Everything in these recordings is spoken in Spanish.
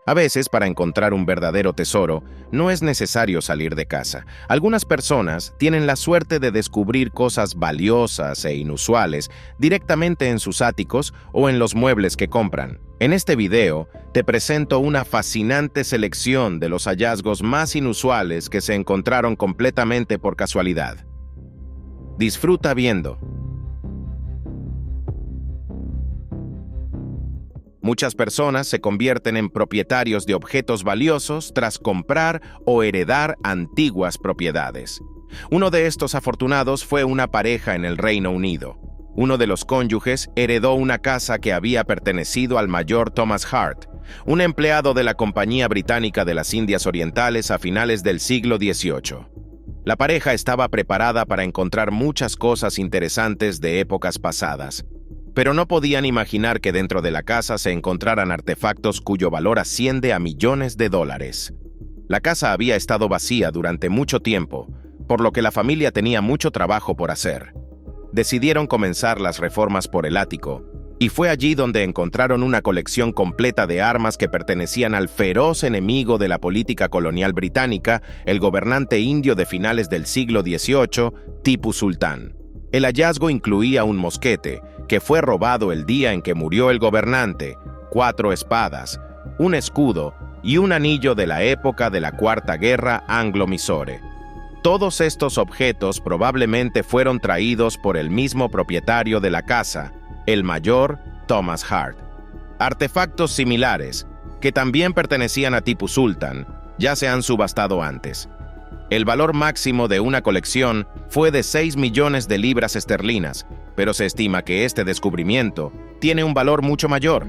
A veces, para encontrar un verdadero tesoro, no es necesario salir de casa. Algunas personas tienen la suerte de descubrir cosas valiosas e inusuales directamente en sus áticos o en los muebles que compran. En este video, te presento una fascinante selección de los hallazgos más inusuales que se encontraron completamente por casualidad. Disfruta viendo. Muchas personas se convierten en propietarios de objetos valiosos tras comprar o heredar antiguas propiedades. Uno de estos afortunados fue una pareja en el Reino Unido. Uno de los cónyuges heredó una casa que había pertenecido al mayor Thomas Hart, un empleado de la Compañía Británica de las Indias Orientales a finales del siglo XVIII. La pareja estaba preparada para encontrar muchas cosas interesantes de épocas pasadas, pero no podían imaginar que dentro de la casa se encontraran artefactos cuyo valor asciende a millones de dólares. La casa había estado vacía durante mucho tiempo, por lo que la familia tenía mucho trabajo por hacer. Decidieron comenzar las reformas por el ático, y fue allí donde encontraron una colección completa de armas que pertenecían al feroz enemigo de la política colonial británica, el gobernante indio de finales del siglo XVIII, Tipu Sultán. El hallazgo incluía un mosquete, que fue robado el día en que murió el gobernante, 4 espadas, un escudo y un anillo de la época de la Cuarta Guerra Anglo-Mysore. Todos estos objetos probablemente fueron traídos por el mismo propietario de la casa, el mayor Thomas Hart. Artefactos similares, que también pertenecían a Tipu Sultan, ya se han subastado antes. El valor máximo de una colección fue de 6 millones de libras esterlinas, pero se estima que este descubrimiento tiene un valor mucho mayor.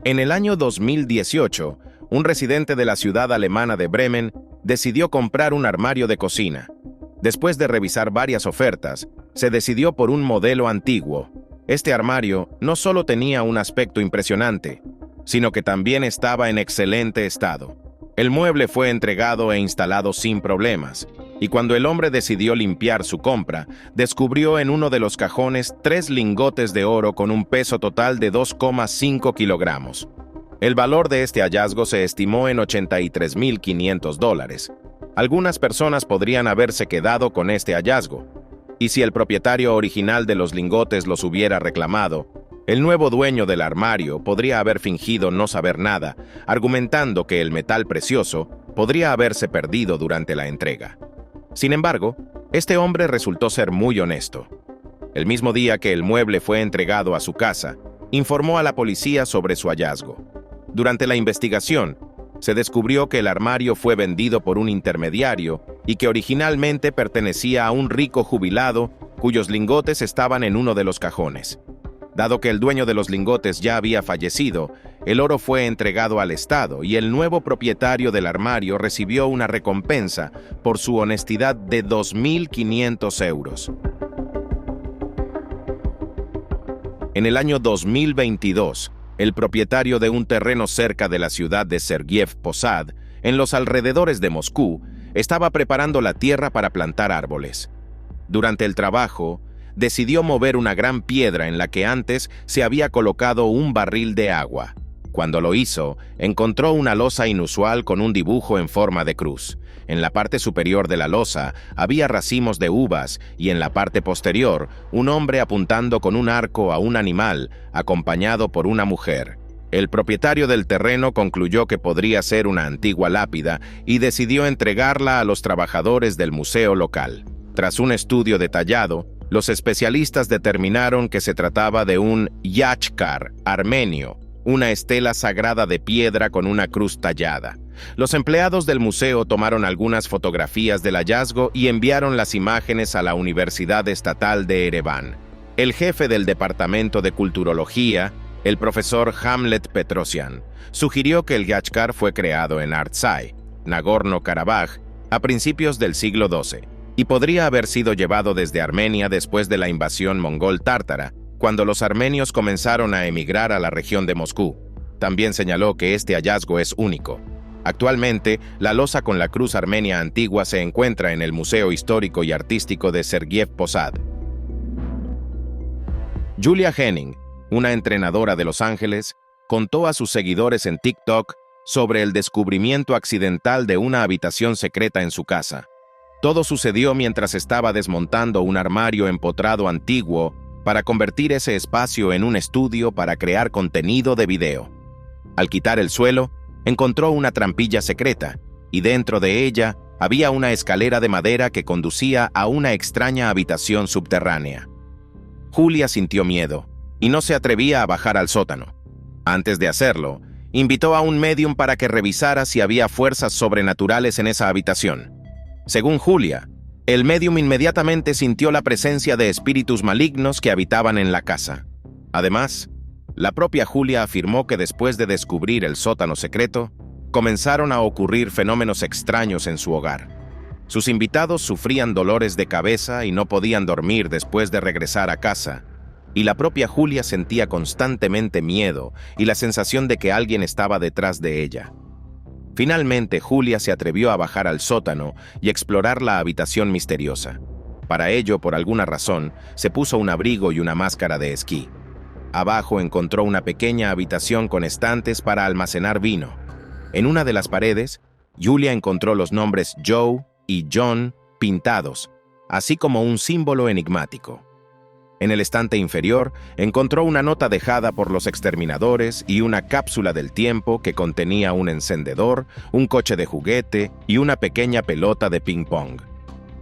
En el año 2018, un residente de la ciudad alemana de Bremen decidió comprar un armario de cocina. Después de revisar varias ofertas, se decidió por un modelo antiguo. Este armario no solo tenía un aspecto impresionante, sino que también estaba en excelente estado. El mueble fue entregado e instalado sin problemas, y cuando el hombre decidió limpiar su compra, descubrió en uno de los cajones 3 lingotes de oro con un peso total de 2,5 kilogramos. El valor de este hallazgo se estimó en $83.500. Algunas personas podrían haberse quedado con este hallazgo, y si el propietario original de los lingotes los hubiera reclamado, el nuevo dueño del armario podría haber fingido no saber nada, argumentando que el metal precioso podría haberse perdido durante la entrega. Sin embargo, este hombre resultó ser muy honesto. El mismo día que el mueble fue entregado a su casa, informó a la policía sobre su hallazgo. Durante la investigación, se descubrió que el armario fue vendido por un intermediario y que originalmente pertenecía a un rico jubilado cuyos lingotes estaban en uno de los cajones. Dado que el dueño de los lingotes ya había fallecido, el oro fue entregado al Estado y el nuevo propietario del armario recibió una recompensa por su honestidad de 2.500 euros. En el año 2022, el propietario de un terreno cerca de la ciudad de Sergiev Posad, en los alrededores de Moscú, estaba preparando la tierra para plantar árboles. Durante el trabajo, decidió mover una gran piedra en la que antes se había colocado un barril de agua. Cuando lo hizo, encontró una losa inusual con un dibujo en forma de cruz. En la parte superior de la losa había racimos de uvas y en la parte posterior un hombre apuntando con un arco a un animal, acompañado por una mujer. El propietario del terreno concluyó que podría ser una antigua lápida y decidió entregarla a los trabajadores del museo local. Tras un estudio detallado, los especialistas determinaron que se trataba de un yashkar armenio, una estela sagrada de piedra con una cruz tallada. Los empleados del museo tomaron algunas fotografías del hallazgo y enviaron las imágenes a la Universidad Estatal de Ereván. El jefe del Departamento de Culturología, el profesor Hamlet Petrosian, sugirió que el yashkar fue creado en Artsay, Nagorno-Karabaj, a principios del siglo XII. Y podría haber sido llevado desde Armenia después de la invasión mongol-tártara, cuando los armenios comenzaron a emigrar a la región de Moscú. También señaló que este hallazgo es único. Actualmente, la losa con la cruz armenia antigua se encuentra en el Museo Histórico y Artístico de Sergiev Posad. Julia Henning, una entrenadora de Los Ángeles, contó a sus seguidores en TikTok sobre el descubrimiento accidental de una habitación secreta en su casa. Todo sucedió mientras estaba desmontando un armario empotrado antiguo para convertir ese espacio en un estudio para crear contenido de video. Al quitar el suelo, encontró una trampilla secreta, y dentro de ella había una escalera de madera que conducía a una extraña habitación subterránea. Julia sintió miedo, y no se atrevía a bajar al sótano. Antes de hacerlo, invitó a un médium para que revisara si había fuerzas sobrenaturales en esa habitación. Según Julia, el médium inmediatamente sintió la presencia de espíritus malignos que habitaban en la casa. Además, la propia Julia afirmó que después de descubrir el sótano secreto, comenzaron a ocurrir fenómenos extraños en su hogar. Sus invitados sufrían dolores de cabeza y no podían dormir después de regresar a casa, y la propia Julia sentía constantemente miedo y la sensación de que alguien estaba detrás de ella. Finalmente, Julia se atrevió a bajar al sótano y explorar la habitación misteriosa. Para ello, por alguna razón, se puso un abrigo y una máscara de esquí. Abajo encontró una pequeña habitación con estantes para almacenar vino. En una de las paredes, Julia encontró los nombres Joe y John pintados, así como un símbolo enigmático. En el estante inferior, encontró una nota dejada por los exterminadores y una cápsula del tiempo que contenía un encendedor, un coche de juguete y una pequeña pelota de ping-pong.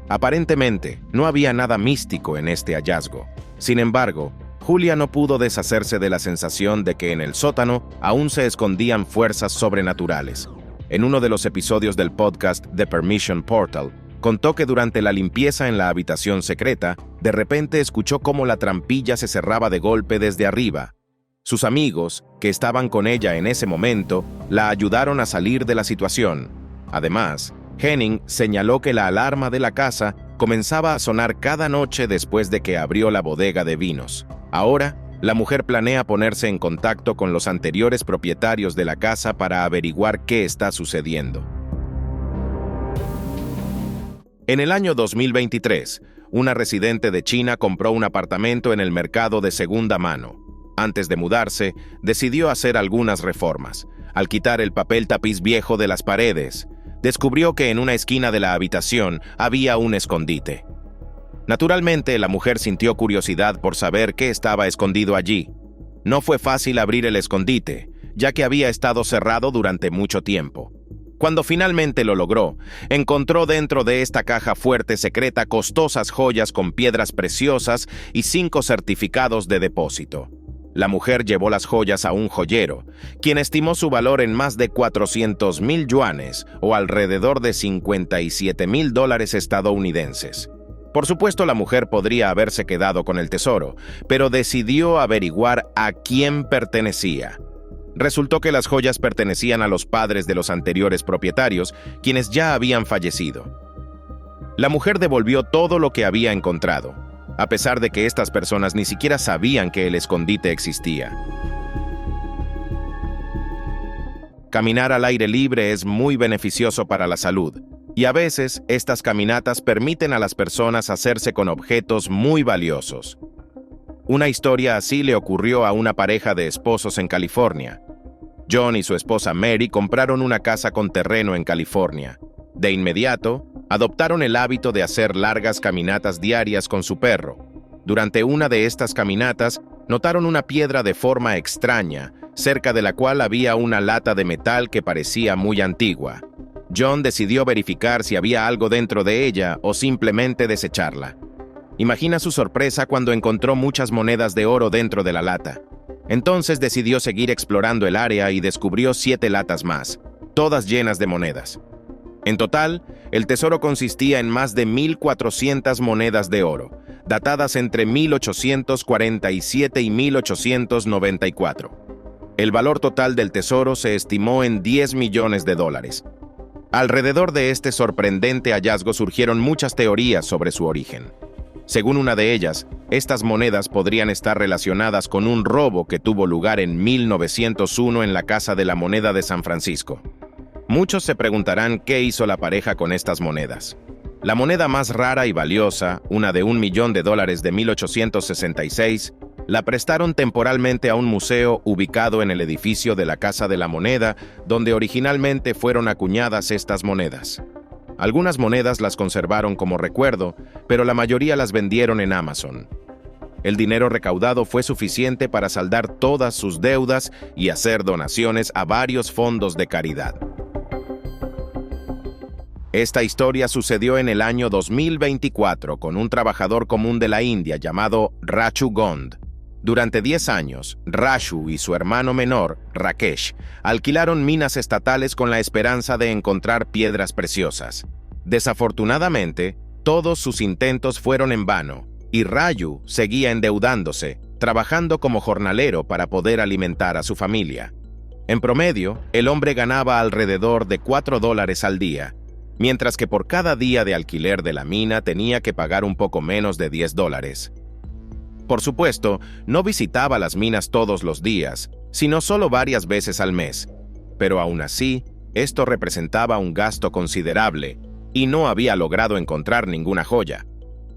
Aparentemente, no había nada místico en este hallazgo. Sin embargo, Julia no pudo deshacerse de la sensación de que en el sótano aún se escondían fuerzas sobrenaturales. En uno de los episodios del podcast The Permission Portal, contó que durante la limpieza en la habitación secreta, de repente escuchó cómo la trampilla se cerraba de golpe desde arriba. Sus amigos, que estaban con ella en ese momento, la ayudaron a salir de la situación. Además, Henning señaló que la alarma de la casa comenzaba a sonar cada noche después de que abrió la bodega de vinos. Ahora, la mujer planea ponerse en contacto con los anteriores propietarios de la casa para averiguar qué está sucediendo. En el año 2023, una residente de China compró un apartamento en el mercado de segunda mano. Antes de mudarse, decidió hacer algunas reformas. Al quitar el papel tapiz viejo de las paredes, descubrió que en una esquina de la habitación había un escondite. Naturalmente, la mujer sintió curiosidad por saber qué estaba escondido allí. No fue fácil abrir el escondite, ya que había estado cerrado durante mucho tiempo. Cuando finalmente lo logró, encontró dentro de esta caja fuerte secreta costosas joyas con piedras preciosas y 5 certificados de depósito. La mujer llevó las joyas a un joyero, quien estimó su valor en más de 400,000 yuanes o alrededor de $57,000 estadounidenses. Por supuesto, la mujer podría haberse quedado con el tesoro, pero decidió averiguar a quién pertenecía. Resultó que las joyas pertenecían a los padres de los anteriores propietarios, quienes ya habían fallecido. La mujer devolvió todo lo que había encontrado, a pesar de que estas personas ni siquiera sabían que el escondite existía. Caminar al aire libre es muy beneficioso para la salud, y a veces estas caminatas permiten a las personas hacerse con objetos muy valiosos. Una historia así le ocurrió a una pareja de esposos en California. John y su esposa Mary compraron una casa con terreno en California. De inmediato, adoptaron el hábito de hacer largas caminatas diarias con su perro. Durante una de estas caminatas, notaron una piedra de forma extraña, cerca de la cual había una lata de metal que parecía muy antigua. John decidió verificar si había algo dentro de ella o simplemente desecharla. Imagina su sorpresa cuando encontró muchas monedas de oro dentro de la lata. Entonces decidió seguir explorando el área y descubrió 7 latas más, todas llenas de monedas. En total, el tesoro consistía en más de 1,400 monedas de oro, datadas entre 1847 y 1894. El valor total del tesoro se estimó en $10 millones. Alrededor de este sorprendente hallazgo surgieron muchas teorías sobre su origen. Según una de ellas, estas monedas podrían estar relacionadas con un robo que tuvo lugar en 1901 en la Casa de la Moneda de San Francisco. Muchos se preguntarán qué hizo la pareja con estas monedas. La moneda más rara y valiosa, una de $1 millón de 1866, La prestaron temporalmente a un museo ubicado en el edificio de la Casa de la Moneda, donde originalmente fueron acuñadas estas monedas. Algunas monedas las conservaron como recuerdo, pero la mayoría las vendieron en Amazon. El dinero recaudado fue suficiente para saldar todas sus deudas y hacer donaciones a varios fondos de caridad. Esta historia sucedió en el año 2024 con un trabajador común de la India llamado Raju Gond. Durante 10 años, Raju y su hermano menor, Rakesh, alquilaron minas estatales con la esperanza de encontrar piedras preciosas. Desafortunadamente, todos sus intentos fueron en vano, y Raju seguía endeudándose, trabajando como jornalero para poder alimentar a su familia. En promedio, el hombre ganaba alrededor de $4 al día, mientras que por cada día de alquiler de la mina tenía que pagar un poco menos de $10. Por supuesto, no visitaba las minas todos los días, sino solo varias veces al mes, pero aún así, esto representaba un gasto considerable y no había logrado encontrar ninguna joya.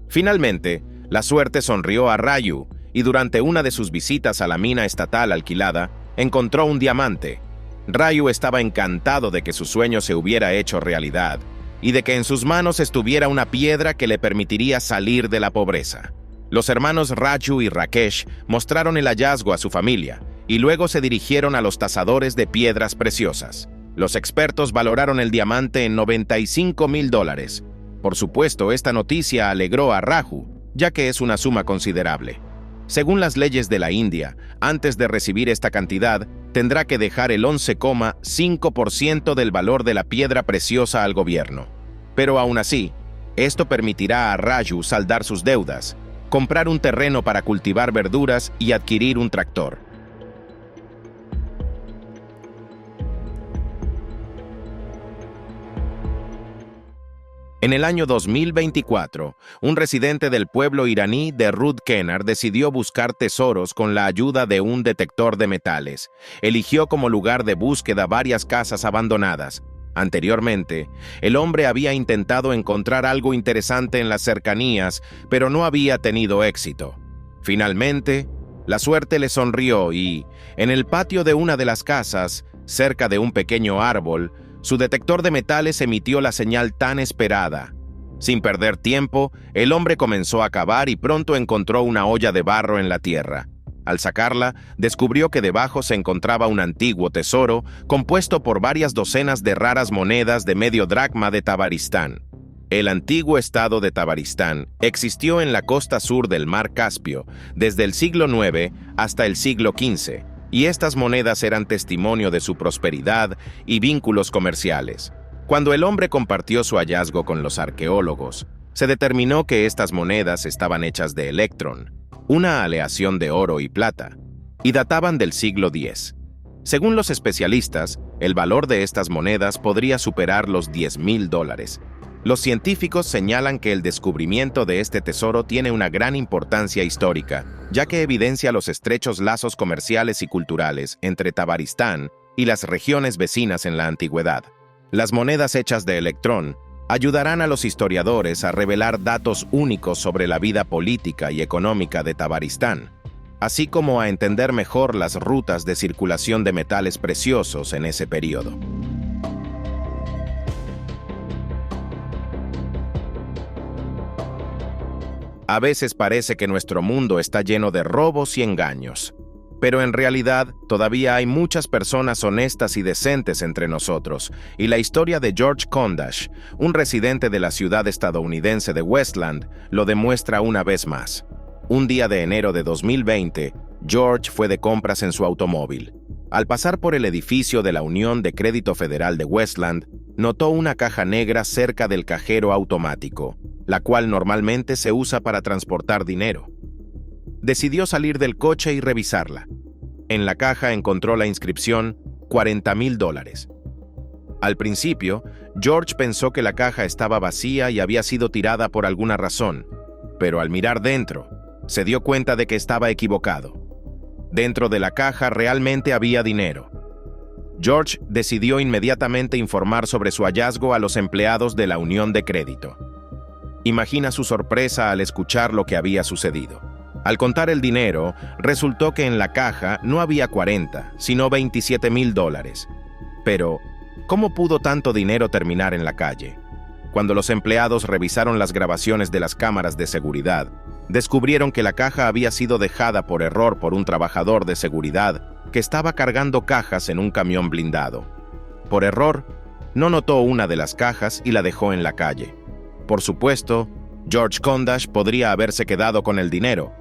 Finalmente, la suerte sonrió a Raju y durante una de sus visitas a la mina estatal alquilada, encontró un diamante. Raju estaba encantado de que su sueño se hubiera hecho realidad y de que en sus manos estuviera una piedra que le permitiría salir de la pobreza. Los hermanos Raju y Rakesh mostraron el hallazgo a su familia y luego se dirigieron a los tasadores de piedras preciosas. Los expertos valoraron el diamante en $95,000. Por supuesto, esta noticia alegró a Raju, ya que es una suma considerable. Según las leyes de la India, antes de recibir esta cantidad, tendrá que dejar el 11,5% del valor de la piedra preciosa al gobierno. Pero aún así, esto permitirá a Raju saldar sus deudas, comprar un terreno para cultivar verduras y adquirir un tractor. En el año 2024, un residente del pueblo iraní de Rud-Kennar decidió buscar tesoros con la ayuda de un detector de metales. Eligió como lugar de búsqueda varias casas abandonadas. Anteriormente, el hombre había intentado encontrar algo interesante en las cercanías, pero no había tenido éxito. Finalmente, la suerte le sonrió y, en el patio de una de las casas, cerca de un pequeño árbol, su detector de metales emitió la señal tan esperada. Sin perder tiempo, el hombre comenzó a cavar y pronto encontró una olla de barro en la tierra. Al sacarla, descubrió que debajo se encontraba un antiguo tesoro compuesto por varias docenas de raras monedas de medio dracma de Tabaristán. El antiguo estado de Tabaristán existió en la costa sur del mar Caspio desde el siglo IX hasta el siglo XV, y estas monedas eran testimonio de su prosperidad y vínculos comerciales. Cuando el hombre compartió su hallazgo con los arqueólogos, se determinó que estas monedas estaban hechas de electrón, una aleación de oro y plata, y databan del siglo X. Según los especialistas, el valor de estas monedas podría superar los $10,000. Los científicos señalan que el descubrimiento de este tesoro tiene una gran importancia histórica, ya que evidencia los estrechos lazos comerciales y culturales entre Tabaristán y las regiones vecinas en la antigüedad. Las monedas hechas de electrón ayudarán a los historiadores a revelar datos únicos sobre la vida política y económica de Tabaristán, así como a entender mejor las rutas de circulación de metales preciosos en ese periodo. A veces parece que nuestro mundo está lleno de robos y engaños, pero en realidad todavía hay muchas personas honestas y decentes entre nosotros, y la historia de George Kondash, un residente de la ciudad estadounidense de Westland, lo demuestra una vez más. Un día de enero de 2020, George fue de compras en su automóvil. Al pasar por el edificio de la Unión de Crédito Federal de Westland, notó una caja negra cerca del cajero automático, la cual normalmente se usa para transportar dinero. Decidió salir del coche y revisarla. En la caja encontró la inscripción $40,000. Al principio, George pensó que la caja estaba vacía y había sido tirada por alguna razón, pero al mirar dentro, se dio cuenta de que estaba equivocado. Dentro de la caja realmente había dinero. George decidió inmediatamente informar sobre su hallazgo a los empleados de la Unión de Crédito. Imagina su sorpresa al escuchar lo que había sucedido. Al contar el dinero, resultó que en la caja no había 40, sino $27,000. Pero, ¿cómo pudo tanto dinero terminar en la calle? Cuando los empleados revisaron las grabaciones de las cámaras de seguridad, descubrieron que la caja había sido dejada por error por un trabajador de seguridad que estaba cargando cajas en un camión blindado. Por error, no notó una de las cajas y la dejó en la calle. Por supuesto, George Condash podría haberse quedado con el dinero,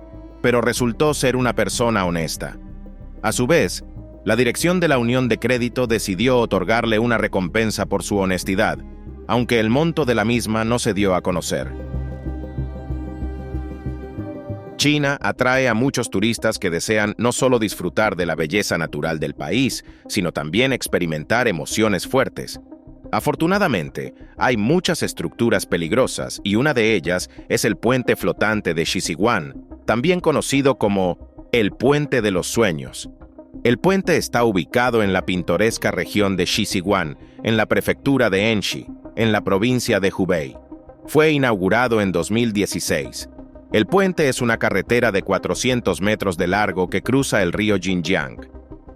pero resultó ser una persona honesta. A su vez, la dirección de la Unión de Crédito decidió otorgarle una recompensa por su honestidad, aunque el monto de la misma no se dio a conocer. China atrae a muchos turistas que desean no solo disfrutar de la belleza natural del país, sino también experimentar emociones fuertes. Afortunadamente, hay muchas estructuras peligrosas y una de ellas es el puente flotante de Xizhihuan, también conocido como el Puente de los Sueños. El puente está ubicado en la pintoresca región de Xizhihuan, en la prefectura de Enshi, en la provincia de Hubei. Fue inaugurado en 2016. El puente es una carretera de 400 metros de largo que cruza el río Xinjiang.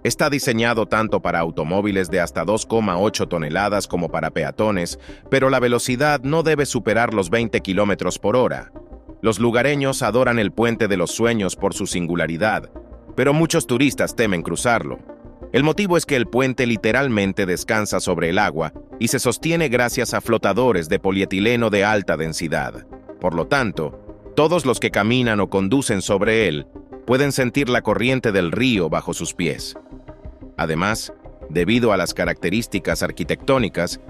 Está diseñado tanto para automóviles de hasta 2,8 toneladas como para peatones, pero la velocidad no debe superar los 20 kilómetros por hora. Los lugareños adoran el Puente de los Sueños por su singularidad, pero muchos turistas temen cruzarlo. El motivo es que el puente literalmente descansa sobre el agua y se sostiene gracias a flotadores de polietileno de alta densidad. Por lo tanto, todos los que caminan o conducen sobre él pueden sentir la corriente del río bajo sus pies. Además, debido a las características arquitectónicas,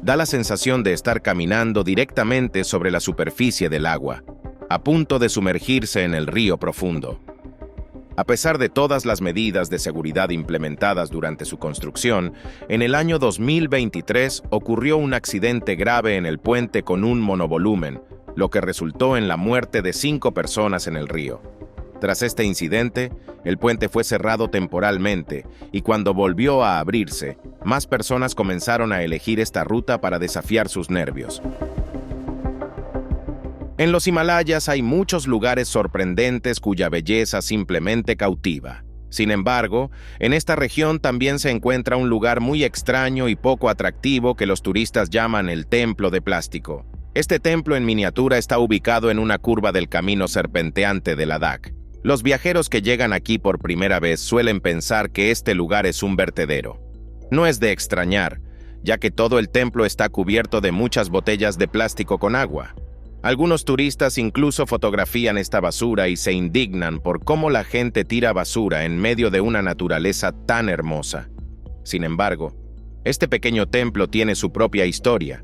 da la sensación de estar caminando directamente sobre la superficie del agua, a punto de sumergirse en el río profundo. A pesar de todas las medidas de seguridad implementadas durante su construcción, en el año 2023 ocurrió un accidente grave en el puente con un monovolumen, lo que resultó en la muerte de 5 personas en el río. Tras este incidente, el puente fue cerrado temporalmente y cuando volvió a abrirse, más personas comenzaron a elegir esta ruta para desafiar sus nervios. En los Himalayas hay muchos lugares sorprendentes cuya belleza simplemente cautiva. Sin embargo, en esta región también se encuentra un lugar muy extraño y poco atractivo que los turistas llaman el Templo de Plástico. Este templo en miniatura está ubicado en una curva del camino serpenteante de Ladakh. Los viajeros que llegan aquí por primera vez suelen pensar que este lugar es un vertedero. No es de extrañar, ya que todo el templo está cubierto de muchas botellas de plástico con agua. Algunos turistas incluso fotografían esta basura y se indignan por cómo la gente tira basura en medio de una naturaleza tan hermosa. Sin embargo, este pequeño templo tiene su propia historia.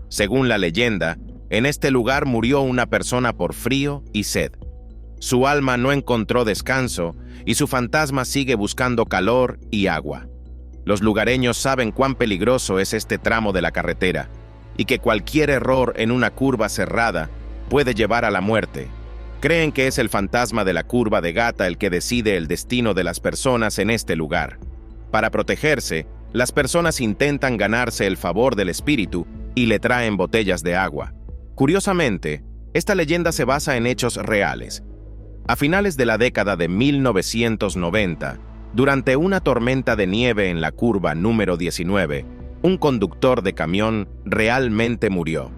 Según la leyenda, en este lugar murió una persona por frío y sed. Su alma no encontró descanso y su fantasma sigue buscando calor y agua. Los lugareños saben cuán peligroso es este tramo de la carretera y que cualquier error en una curva cerrada puede llevar a la muerte. Creen que es el fantasma de la curva de Gata el que decide el destino de las personas en este lugar. Para protegerse, las personas intentan ganarse el favor del espíritu y le traen botellas de agua. Curiosamente, esta leyenda se basa en hechos reales. A finales de la década de 1990, durante una tormenta de nieve en la curva número 19, un conductor de camión realmente murió.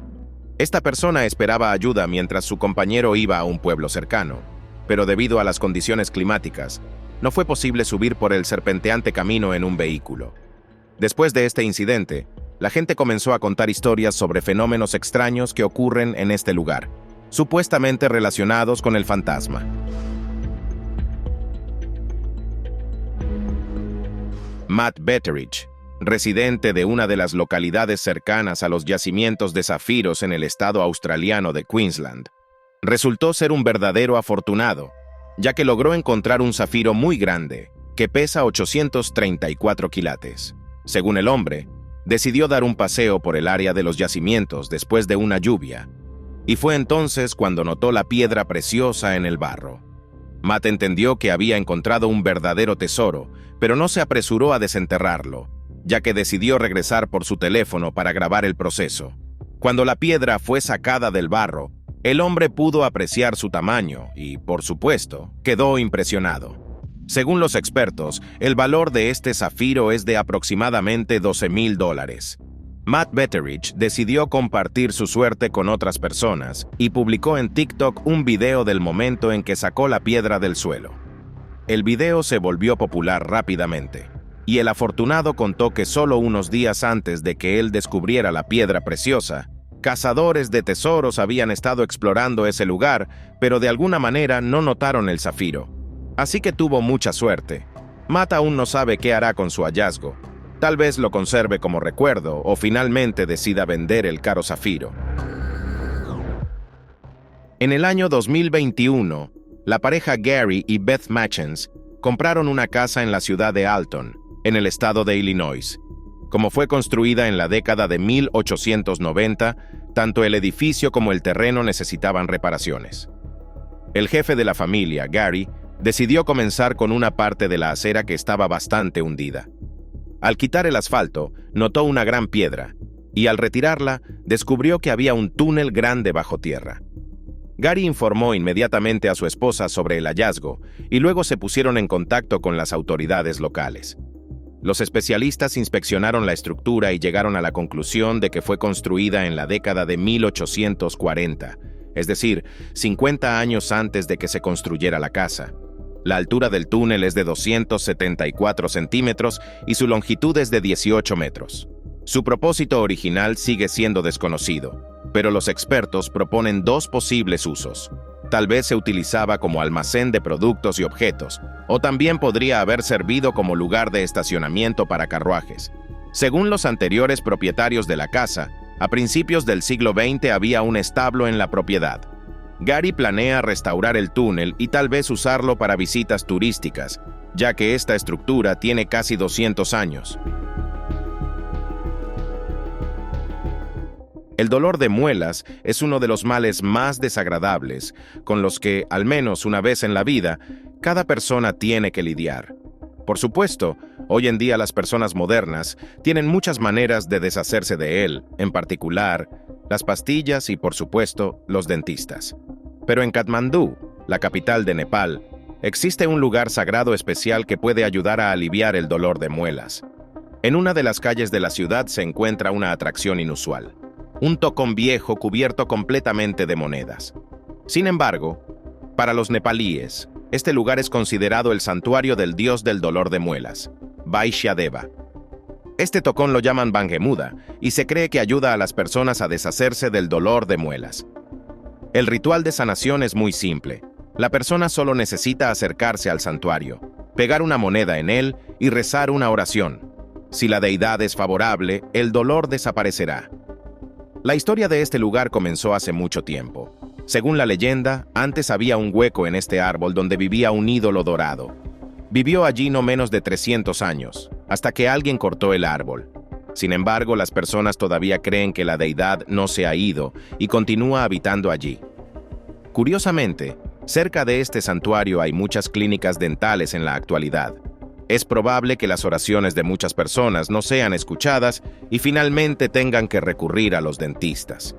Esta persona esperaba ayuda mientras su compañero iba a un pueblo cercano, pero debido a las condiciones climáticas, no fue posible subir por el serpenteante camino en un vehículo. Después de este incidente, la gente comenzó a contar historias sobre fenómenos extraños que ocurren en este lugar, supuestamente relacionados con el fantasma. Matt Betteridge, residente de una de las localidades cercanas a los yacimientos de zafiros en el estado australiano de Queensland, resultó ser un verdadero afortunado, ya que logró encontrar un zafiro muy grande, que pesa 834 quilates. Según el hombre, decidió dar un paseo por el área de los yacimientos después de una lluvia, y fue entonces cuando notó la piedra preciosa en el barro. Matt entendió que había encontrado un verdadero tesoro, pero no se apresuró a desenterrarlo, ya que decidió regresar por su teléfono para grabar el proceso. Cuando la piedra fue sacada del barro, El hombre pudo apreciar su tamaño y, por supuesto, quedó impresionado. Según los expertos, el valor de este zafiro es de aproximadamente $12,000. Matt Betteridge decidió compartir su suerte con otras personas y publicó en TikTok un video del momento en que sacó la piedra del suelo. El video se volvió popular rápidamente, y el afortunado contó que solo unos días antes de que él descubriera la piedra preciosa, cazadores de tesoros habían estado explorando ese lugar, pero de alguna manera no notaron el zafiro. Así que tuvo mucha suerte. Matt aún no sabe qué hará con su hallazgo. Tal vez lo conserve como recuerdo o finalmente decida vender el caro zafiro. En el año 2021, la pareja Gary y Beth Matchens compraron una casa en la ciudad de Alton, en el estado de Illinois. Como fue construida en la década de 1890, tanto el edificio como el terreno necesitaban reparaciones. El jefe de la familia, Gary, decidió comenzar con una parte de la acera que estaba bastante hundida. Al quitar el asfalto, notó una gran piedra, y al retirarla, descubrió que había un túnel grande bajo tierra. Gary informó inmediatamente a su esposa sobre el hallazgo, y luego se pusieron en contacto con las autoridades locales. Los especialistas inspeccionaron la estructura y llegaron a la conclusión de que fue construida en la década de 1840, es decir, 50 años antes de que se construyera la casa. La altura del túnel es de 274 centímetros y su longitud es de 18 metros. Su propósito original sigue siendo desconocido, pero los expertos proponen dos posibles usos. Tal vez se utilizaba como almacén de productos y objetos, o también podría haber servido como lugar de estacionamiento para carruajes. Según los anteriores propietarios de la casa, a principios del siglo XX había un establo en la propiedad. Gary planea restaurar el túnel y tal vez usarlo para visitas turísticas, ya que esta estructura tiene casi 200 años. El dolor de muelas es uno de los males más desagradables, con los que, al menos una vez en la vida, cada persona tiene que lidiar. Por supuesto, hoy en día las personas modernas tienen muchas maneras de deshacerse de él, en particular, las pastillas y, por supuesto, los dentistas. Pero en Katmandú, la capital de Nepal, existe un lugar sagrado especial que puede ayudar a aliviar el dolor de muelas. En una de las calles de la ciudad se encuentra una atracción inusual: un tocón viejo cubierto completamente de monedas. Sin embargo, para los nepalíes, este lugar es considerado el santuario del dios del dolor de muelas, Vaishya-deva. Este tocón lo llaman Bangemuda y se cree que ayuda a las personas a deshacerse del dolor de muelas. El ritual de sanación es muy simple. La persona solo necesita acercarse al santuario, pegar una moneda en él y rezar una oración. Si la deidad es favorable, el dolor desaparecerá. La historia de este lugar comenzó hace mucho tiempo. Según la leyenda, antes había un hueco en este árbol donde vivía un ídolo dorado. Vivió allí no menos de 300 años, hasta que alguien cortó el árbol. Sin embargo, las personas todavía creen que la deidad no se ha ido y continúa habitando allí. Curiosamente, cerca de este santuario hay muchas clínicas dentales en la actualidad. Es probable que las oraciones de muchas personas no sean escuchadas y finalmente tengan que recurrir a los dentistas.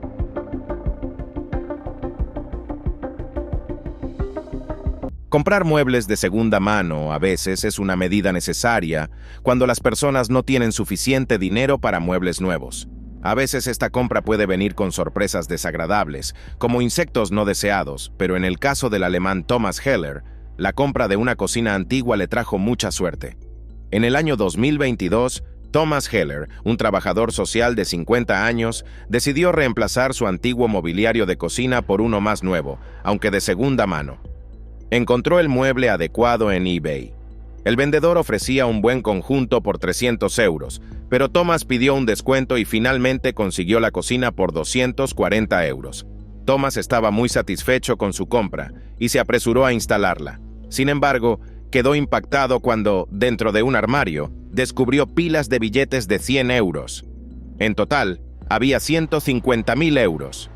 Comprar muebles de segunda mano a veces es una medida necesaria cuando las personas no tienen suficiente dinero para muebles nuevos. A veces esta compra puede venir con sorpresas desagradables, como insectos no deseados, pero en el caso del alemán Thomas Heller, la compra de una cocina antigua le trajo mucha suerte. En el año 2022, Thomas Heller, un trabajador social de 50 años, decidió reemplazar su antiguo mobiliario de cocina por uno más nuevo, aunque de segunda mano. Encontró el mueble adecuado en eBay. El vendedor ofrecía un buen conjunto por 300 euros, pero Thomas pidió un descuento y finalmente consiguió la cocina por 240 euros. Thomas estaba muy satisfecho con su compra y se apresuró a instalarla. Sin embargo, quedó impactado cuando, dentro de un armario, descubrió pilas de billetes de 100 euros. En total, había 150.000 euros.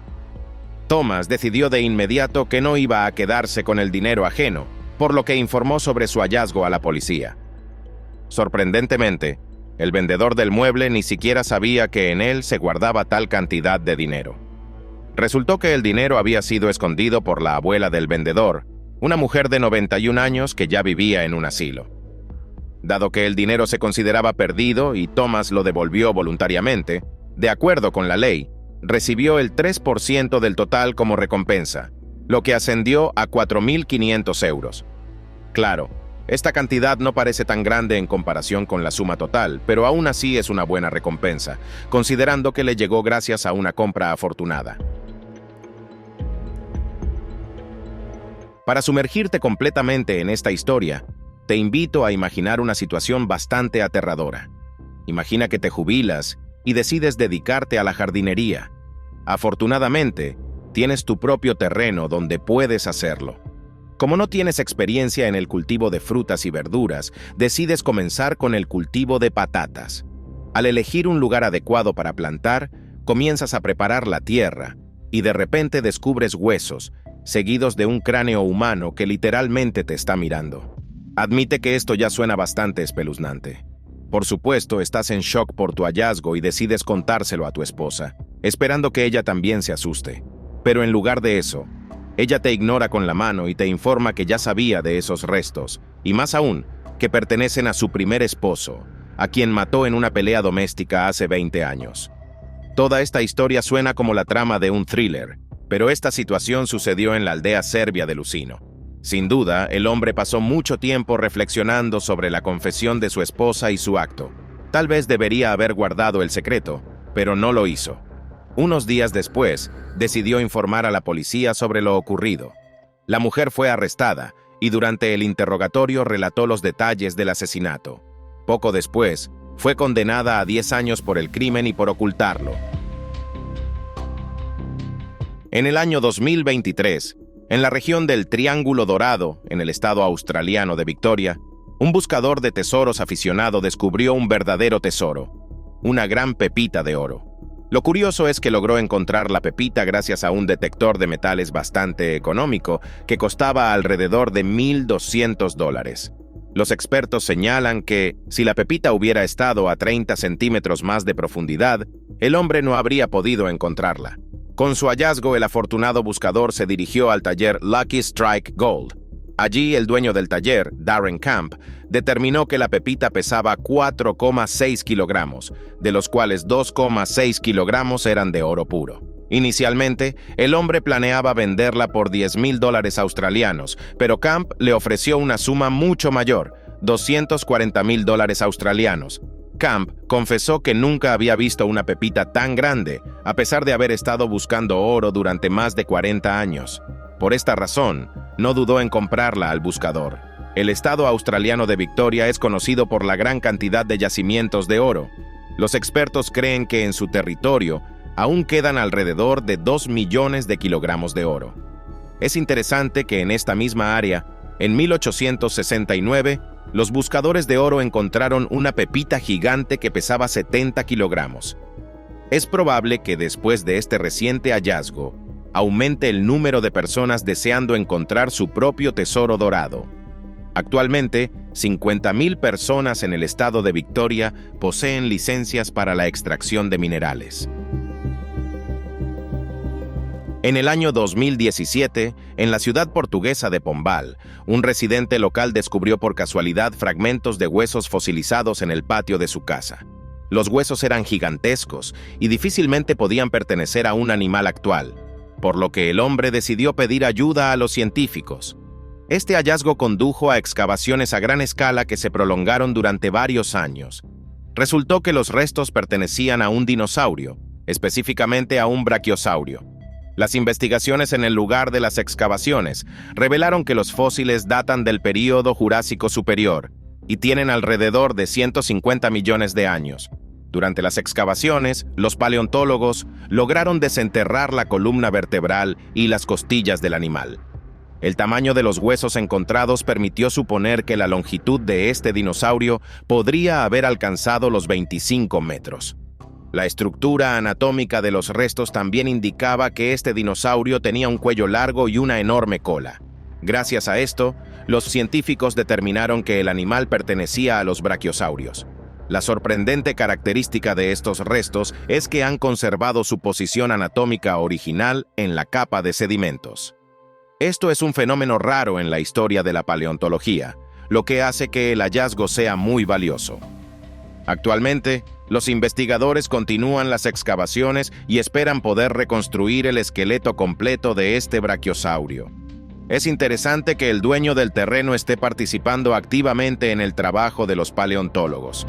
Thomas decidió de inmediato que no iba a quedarse con el dinero ajeno, por lo que informó sobre su hallazgo a la policía. Sorprendentemente, el vendedor del mueble ni siquiera sabía que en él se guardaba tal cantidad de dinero. Resultó que el dinero había sido escondido por la abuela del vendedor, una mujer de 91 años que ya vivía en un asilo. Dado que el dinero se consideraba perdido y Thomas lo devolvió voluntariamente, de acuerdo con la ley, recibió el 3% del total como recompensa, lo que ascendió a 4.500 euros. Claro, esta cantidad no parece tan grande en comparación con la suma total, pero aún así es una buena recompensa, considerando que le llegó gracias a una compra afortunada. Para sumergirte completamente en esta historia, te invito a imaginar una situación bastante aterradora. Imagina que te jubilas y decides dedicarte a la jardinería. Afortunadamente, tienes tu propio terreno donde puedes hacerlo. Como no tienes experiencia en el cultivo de frutas y verduras, decides comenzar con el cultivo de patatas. Al elegir un lugar adecuado para plantar, comienzas a preparar la tierra y de repente descubres huesos, seguidos de un cráneo humano que literalmente te está mirando. Admite que esto ya suena bastante espeluznante. Por supuesto, estás en shock por tu hallazgo y decides contárselo a tu esposa, esperando que ella también se asuste. Pero en lugar de eso, ella te ignora con la mano y te informa que ya sabía de esos restos, y más aún, que pertenecen a su primer esposo, a quien mató en una pelea doméstica hace 20 años. Toda esta historia suena como la trama de un thriller, pero esta situación sucedió en la aldea serbia de Lucino. Sin duda, el hombre pasó mucho tiempo reflexionando sobre la confesión de su esposa y su acto. Tal vez debería haber guardado el secreto, pero no lo hizo. Unos días después, decidió informar a la policía sobre lo ocurrido. La mujer fue arrestada y durante el interrogatorio relató los detalles del asesinato. Poco después, fue condenada a 10 años por el crimen y por ocultarlo. En el año 2023, en la región del Triángulo Dorado, en el estado australiano de Victoria, un buscador de tesoros aficionado descubrió un verdadero tesoro, una gran pepita de oro. Lo curioso es que logró encontrar la pepita gracias a un detector de metales bastante económico que costaba alrededor de $1,200. Los expertos señalan que, si la pepita hubiera estado a 30 centímetros más de profundidad, el hombre no habría podido encontrarla. Con su hallazgo, el afortunado buscador se dirigió al taller Lucky Strike Gold. Allí, el dueño del taller, Darren Camp, determinó que la pepita pesaba 4,6 kilogramos, de los cuales 2,6 kilogramos eran de oro puro. Inicialmente, el hombre planeaba venderla por $10,000 australianos, pero Camp le ofreció una suma mucho mayor, $240,000 australianos. Camp confesó que nunca había visto una pepita tan grande, a pesar de haber estado buscando oro durante más de 40 años. Por esta razón, no dudó en comprarla al buscador. El estado australiano de Victoria es conocido por la gran cantidad de yacimientos de oro. Los expertos creen que en su territorio aún quedan alrededor de 2 millones de kilogramos de oro. Es interesante que en esta misma área, en 1869, los buscadores de oro encontraron una pepita gigante que pesaba 70 kilogramos. Es probable que después de este reciente hallazgo, aumente el número de personas deseando encontrar su propio tesoro dorado. Actualmente, 50,000 personas en el estado de Victoria poseen licencias para la extracción de minerales. En el año 2017, en la ciudad portuguesa de Pombal, un residente local descubrió por casualidad fragmentos de huesos fosilizados en el patio de su casa. Los huesos eran gigantescos y difícilmente podían pertenecer a un animal actual, por lo que el hombre decidió pedir ayuda a los científicos. Este hallazgo condujo a excavaciones a gran escala que se prolongaron durante varios años. Resultó que los restos pertenecían a un dinosaurio, específicamente a un brachiosaurio. Las investigaciones en el lugar de las excavaciones revelaron que los fósiles datan del período Jurásico Superior y tienen alrededor de 150 millones de años. Durante las excavaciones, los paleontólogos lograron desenterrar la columna vertebral y las costillas del animal. El tamaño de los huesos encontrados permitió suponer que la longitud de este dinosaurio podría haber alcanzado los 25 metros. La estructura anatómica de los restos también indicaba que este dinosaurio tenía un cuello largo y una enorme cola. Gracias a esto, los científicos determinaron que el animal pertenecía a los brachiosaurios. La sorprendente característica de estos restos es que han conservado su posición anatómica original en la capa de sedimentos. Esto es un fenómeno raro en la historia de la paleontología, lo que hace que el hallazgo sea muy valioso. Actualmente, los investigadores continúan las excavaciones y esperan poder reconstruir el esqueleto completo de este brachiosaurio. Es interesante que el dueño del terreno esté participando activamente en el trabajo de los paleontólogos.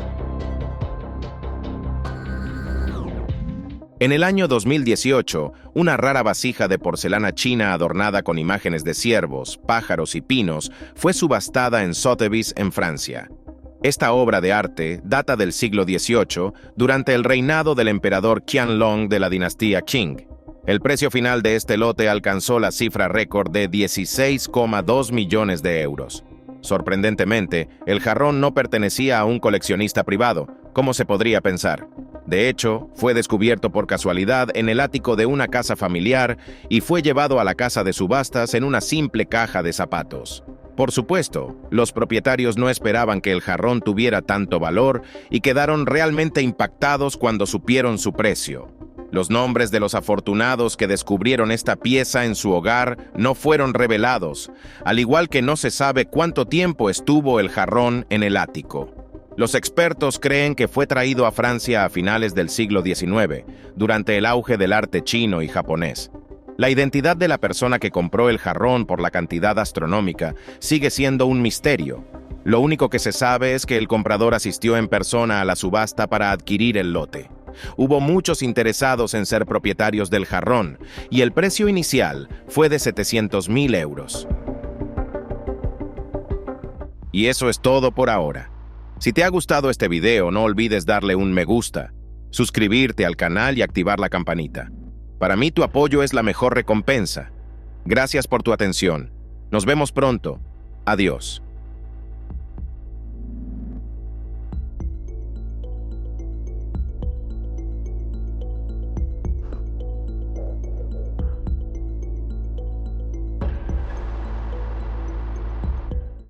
En el año 2018, una rara vasija de porcelana china adornada con imágenes de ciervos, pájaros y pinos fue subastada en Sotheby's, en Francia. Esta obra de arte data del siglo XVIII, durante el reinado del emperador Qianlong de la dinastía Qing. El precio final de este lote alcanzó la cifra récord de 16,2 millones de euros. Sorprendentemente, el jarrón no pertenecía a un coleccionista privado, como se podría pensar. De hecho, fue descubierto por casualidad en el ático de una casa familiar y fue llevado a la casa de subastas en una simple caja de zapatos. Por supuesto, los propietarios no esperaban que el jarrón tuviera tanto valor y quedaron realmente impactados cuando supieron su precio. Los nombres de los afortunados que descubrieron esta pieza en su hogar no fueron revelados, al igual que no se sabe cuánto tiempo estuvo el jarrón en el ático. Los expertos creen que fue traído a Francia a finales del siglo XIX, durante el auge del arte chino y japonés. La identidad de la persona que compró el jarrón por la cantidad astronómica sigue siendo un misterio. Lo único que se sabe es que el comprador asistió en persona a la subasta para adquirir el lote. Hubo muchos interesados en ser propietarios del jarrón, y el precio inicial fue de 700.000 euros. Y eso es todo por ahora. Si te ha gustado este video, no olvides darle un me gusta, suscribirte al canal y activar la campanita. Para mí tu apoyo es la mejor recompensa. Gracias por tu atención. Nos vemos pronto. Adiós.